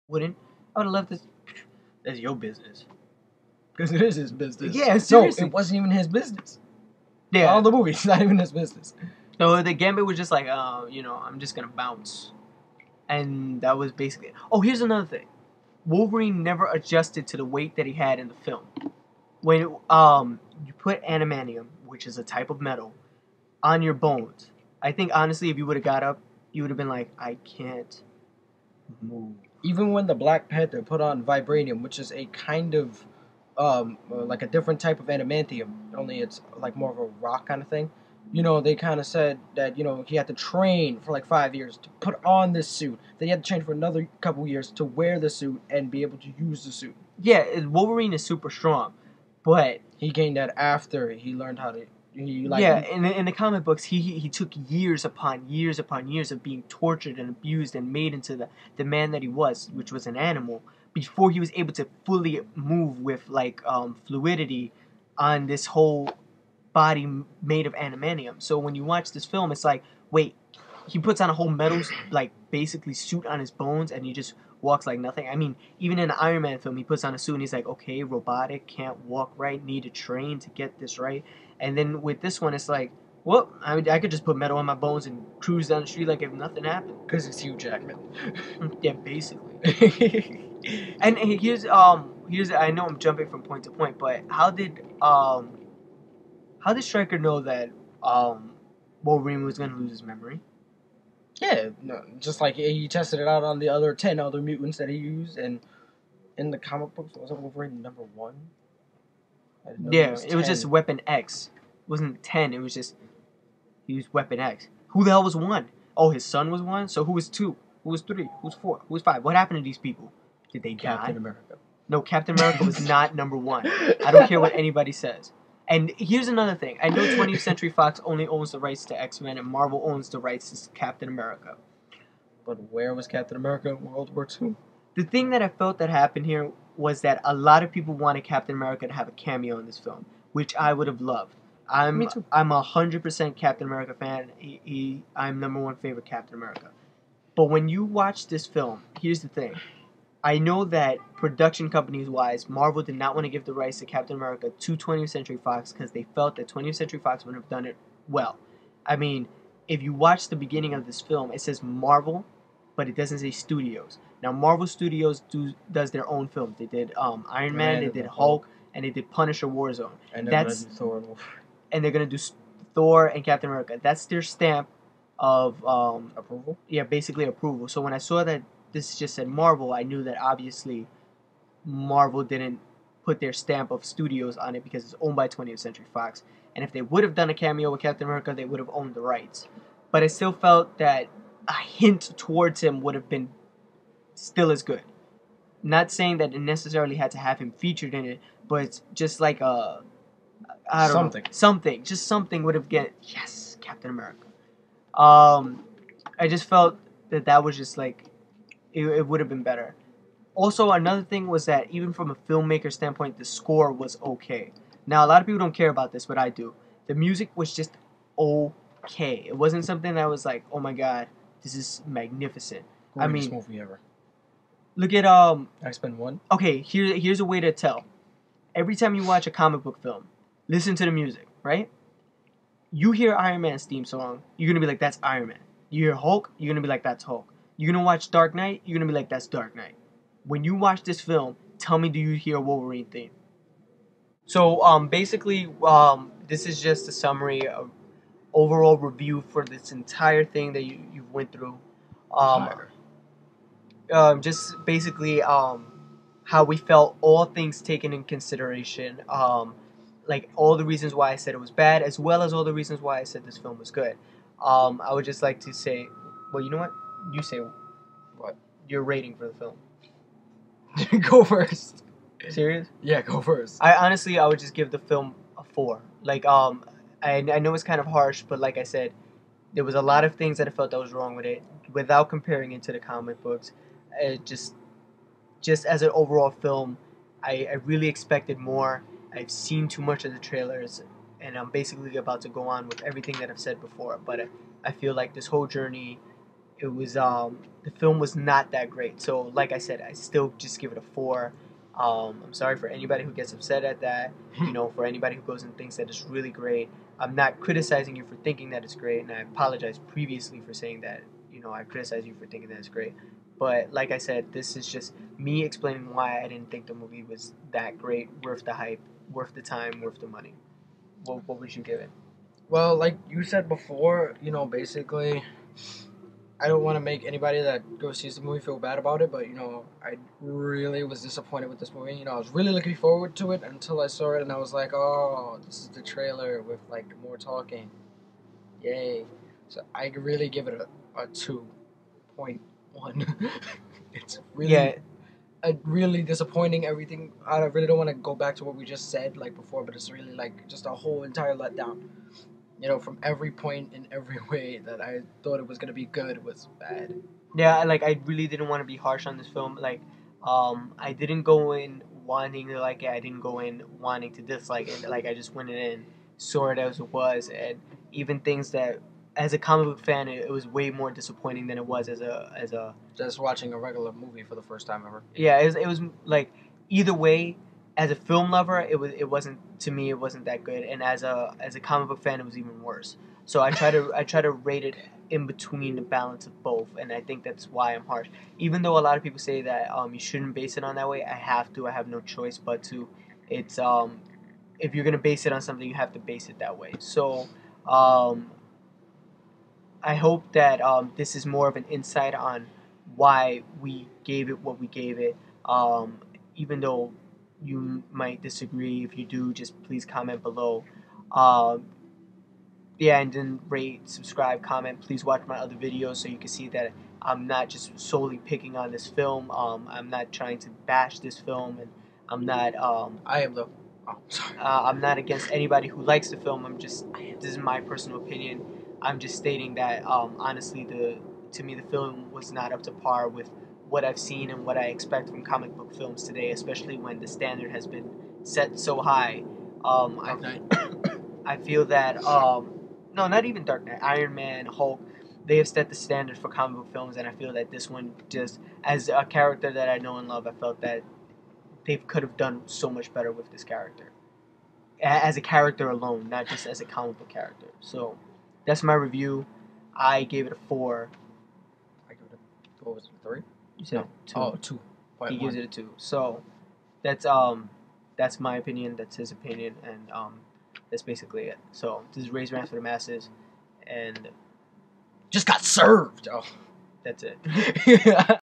Wouldn't. I would have left this. That's your business. Because it is his business. Yeah, seriously. No, it wasn't even his business. Yeah. All the movies, not even his business. So the Gambit was just like, I'm just gonna bounce, and that was basically it. Oh, here's another thing: Wolverine never adjusted to the weight that he had in the film. When you put adamantium, which is a type of metal, on your bones, I think honestly, if you would have got up, you would have been like, I can't move. Even when the Black Panther put on vibranium, which is a kind of like a different type of adamantium, only it's like more of a rock kind of thing. They kind of said that he had to train for like 5 years to put on this suit. Then he had to train for another couple years to wear the suit and be able to use the suit. Yeah, Wolverine is super strong, but he gained that after he learned how to. In the comic books, he took years upon years upon years of being tortured and abused and made into the man that he was, which was an animal, before he was able to fully move with like fluidity on this whole body made of adamantium. So when you watch this film, it's like, wait, he puts on a whole metal like basically suit on his bones, and he just walks like nothing. I mean, even in the Iron Man film, he puts on a suit and he's like, okay, robotic, can't walk right, need to train to get this right. And then with this one, it's like, well, I could just put metal on my bones and cruise down the street like if nothing happened. Because it's Hugh Jackman. Yeah, basically. And here's I know I'm jumping from point to point, but how did Stryker know that Wolverine was gonna lose his memory? Yeah, no, just like he tested it out on the other 10 other mutants that he used, and in the comic books, was it Wolverine number 1? Yeah, it was just Weapon X. It wasn't 10, it was just, he used Weapon X. Who the hell was 1? Oh, his son was 1? So who was 2? Who was 3? Who was 4? Who was 5? What happened to these people? Did they die? Captain America. No, Captain America was not number 1. I don't care what anybody says. And here's another thing. I know 20th Century Fox only owns the rights to X-Men, and Marvel owns the rights to Captain America. But where was Captain America in World War II? The thing that I felt that happened here was that a lot of people wanted Captain America to have a cameo in this film, which I would have loved. Me too. I'm 100% Captain America fan. I'm number 1 favorite Captain America. But when you watch this film, here's the thing. I know that production companies-wise, Marvel did not want to give the rights to Captain America to 20th Century Fox because they felt that 20th Century Fox would have done it well. I mean, if you watch the beginning of this film, it says Marvel, but it doesn't say Studios. Now, Marvel Studios does their own films. They did Iron Man, they did Hulk, and they did Punisher Warzone. And they're going to do Thor. And they're going to do Thor and Captain America. That's their stamp of... approval? Yeah, basically approval. So when I saw that this just said Marvel, I knew that obviously Marvel didn't put their stamp of studios on it because it's owned by 20th Century Fox. And if they would have done a cameo with Captain America, they would have owned the rights. But I still felt that a hint towards him would have been still as good. Not saying that it necessarily had to have him featured in it, but it's just like something would have get yes, Captain America. I just felt that was just like it would have been better. Also, another thing was that even from a filmmaker standpoint, the score was okay. Now, a lot of people don't care about this, but I do. The music was just okay. It wasn't something that was like, oh my god, this is magnificent. Greatest movie ever. Look at X-Men 1. Okay, here's a way to tell. Every time you watch a comic book film, listen to the music, right? You hear Iron Man's theme song, you're gonna be like, that's Iron Man. You hear Hulk, you're gonna be like, that's Hulk. You're gonna watch Dark Knight, you're gonna be like, that's Dark Knight. When you watch this film, tell me, do you hear a Wolverine theme? So basically, this is just a summary of overall review for this entire thing that you went through. Just basically how we felt, all things taken in consideration. Like all the reasons why I said it was bad, as well as all the reasons why I said this film was good. I would just like to say, well, you know what? You say what? Your rating for the film. Go first. Serious? Yeah, go first. I would just give the film a 4. Like, I know it's kind of harsh, but like I said, there was a lot of things that I felt that was wrong with it, without comparing it to the comic books. It just as an overall film, I really expected more. I've seen too much of the trailers, and I'm basically about to go on with everything that I've said before, but I feel like this whole journey it was the film was not that great. So like I said, I still just give it a 4. I'm sorry for anybody who gets upset at that. You know, for anybody who goes and thinks that it's really great. I'm not criticizing you for thinking that it's great, and I apologize previously for saying that. You know, I criticize you for thinking that it's great. But like I said, this is just me explaining why I didn't think the movie was that great, worth the hype, worth the time, worth the money. What would you give it? Well, like you said before, you know, basically, I don't want to make anybody that goes sees the movie feel bad about it, but you know, I really was disappointed with this movie. You know, I was really looking forward to it until I saw it, and I was like, oh, this is the trailer with like more talking. Yay! So I could really give it a 2.1. It's really Yeah, really disappointing. Everything. I really don't want to go back to what we just said like before, but it's really like just a whole entire letdown. You know, from every point in every way that I thought it was gonna be good was bad. yeah. Like I really didn't want to be harsh on this film. Like, I didn't go in wanting to like it. I didn't go in wanting to dislike it. Like I just went in, saw it as it was, and even things that, as a comic book fan, it was way more disappointing than it was as a Just watching a regular movie for the first time ever. yeah. It was like either way. As a film lover, it wasn't to me. It wasn't that good, and as a comic book fan, it was even worse. So I try to rate it in between the balance of both, and I think that's why I'm harsh. Even though a lot of people say that you shouldn't base it on that way, I have to. I have no choice but to. It's if you're gonna base it on something, you have to base it that way. So um, I hope that this is more of an insight on why we gave it what we gave it. Even though you might disagree, if you do, just please comment below. Um, yeah, and then rate, subscribe, comment. Please watch my other videos so you can see that I'm not just solely picking on this film. I'm not trying to bash this film, and I'm not. I am though. Oh, sorry. I'm not against anybody who likes the film. This is my personal opinion. I'm just stating that honestly, to me the film was not up to par with what I've seen and what I expect from comic book films today, especially when the standard has been set so high. Dark Knight. I feel that no, not even Dark Knight, Iron Man, Hulk. They have set the standard for comic book films, and I feel that this one just, as a character that I know and love, I felt that they could have done so much better with this character as a character alone, not just as a comic book character. So that's my review. I gave it a 4. I give it a, what was it, 3? You said No. 2. Oh, 2. He gives it a 2. So that's my opinion. That's his opinion, and that's basically it. So this is Raise Rants for the Masses, and Just got served. Oh. that's it.